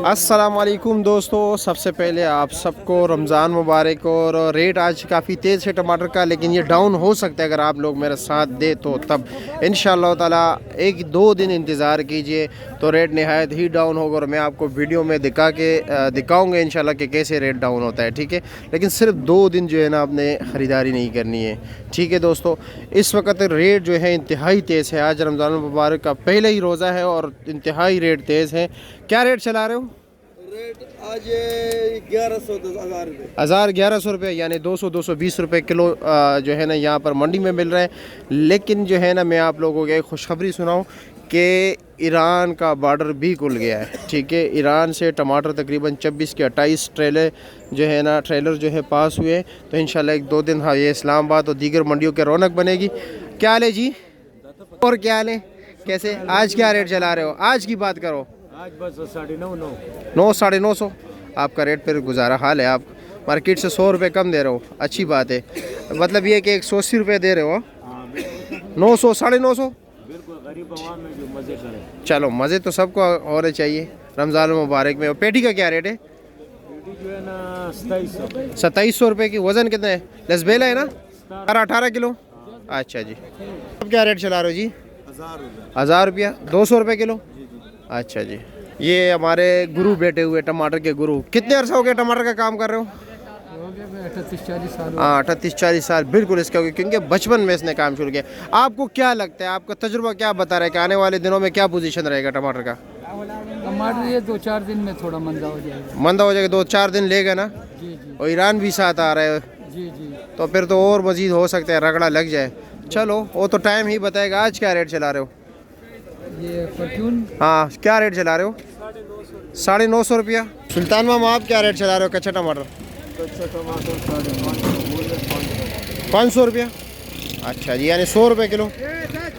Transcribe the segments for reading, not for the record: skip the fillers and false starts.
अस्सलाम वालेकुम दोस्तों, सबसे पहले आप सबको रमज़ान मुबारक। और रेट आज काफ़ी तेज़ है टमाटर का, लेकिन ये डाउन हो सकता है अगर आप लोग मेरा साथ दे तो तब इंशाअल्लाह ताला। एक दो दिन इंतज़ार कीजिए तो रेट नहायत ही डाउन होगा और मैं आपको वीडियो में दिखाऊंगा इंशाअल्लाह कि कैसे रेट डाउन होता है, ठीक है। लेकिन सिर्फ 2 दिन जो है ना आपने ख़रीदारी नहीं करनी है, ठीक है दोस्तों। इस वक्त रेट जो है इंतहाई तेज़ है। आज रमज़ान मुबारक का पहला ही रोज़ा है और इंतहाई रेट तेज़ है। क्या रेट चला रहे हो? रेट आज 1100 1100 रुपये, यानी 220 रुपये किलो जो है ना यहाँ पर मंडी में मिल रहा है। लेकिन जो है ना मैं आप लोगों को एक खुशखबरी सुनाऊँ कि ईरान का बॉर्डर भी खुल गया है, ठीक है। ईरान से टमाटर तकरीबन 26 के 28 ट्रेलर जो है पास हुए। तो इंशाल्लाह 1-2 दिन हाँ ये इस्लामाबाद और दीगर मंडियों की रौनक बनेगी। क्या हाल है जी? और क्या हाल है, कैसे आज क्या रेट चला रहे हो? आज की बात करो। आज बस 900-950 आपका रेट पर गुजारा हाल है। आप मार्केट से 100 रुपये कम दे रहे हो, अच्छी बात है। मतलब ये कि 180 रुपये दे रहे हो। 900 950 बिल्कुल गरीब आवाम में जो मजे करे। चलो मज़े तो सबको होने चाहिए रमज़ान मुबारक में। और पेटी का क्या रेट है? पेटी जो है ना 2700 2700 रुपये की। वज़न कितना है? लसबेला है ना? 18 किलो। अच्छा जी। अब क्या रेट चला रहे हो जी? 1000 रुपया। 200 रुपये किलो। अच्छा जी। ये हमारे गुरु बैठे हुए, टमाटर के गुरु। कितने अरसा हो गया टमाटर का काम कर रहे हो? 38-40 साल। हाँ 38-40 साल बिल्कुल इसका, क्योंकि बचपन में इसने काम शुरू किया। आपको क्या लगता है, आपका तजुर्बा क्या बता रहा है कि आने वाले दिनों में क्या पोजीशन रहेगा टमाटर का? टमाटर ये 2-4 दिन में थोड़ा मंदा हो जाएगा। मंदा हो जाएगा, 2-4 दिन लेगा ना। जी जी और ईरान भी साथ आ रहा है, जी जी। तो फिर तो और मज़ीद हो सकता है रगड़ा लग जाए। चलो वो तो टाइम ही बताएगा। आज क्या रेट चला रहे हो? ये फॉर्च्यून हाँ क्या रेट चला रहे हो? 950 रुपया। सुल्तान मामा आप क्या रेट चला रहे हो कच्चा टमाटर? कच्चा टमाटर 500 रुपया। अच्छा जी, यानी 100 रुपये किलो।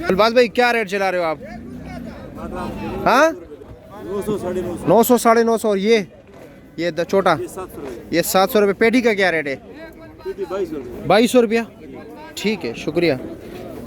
गुलबाज भाई क्या रेट चला रहे हो आप? हाँ 900 950। और ये छोटा ये 700 रुपये। पेटी का क्या रेट है? 2200 रुपया। ठीक है, शुक्रिया।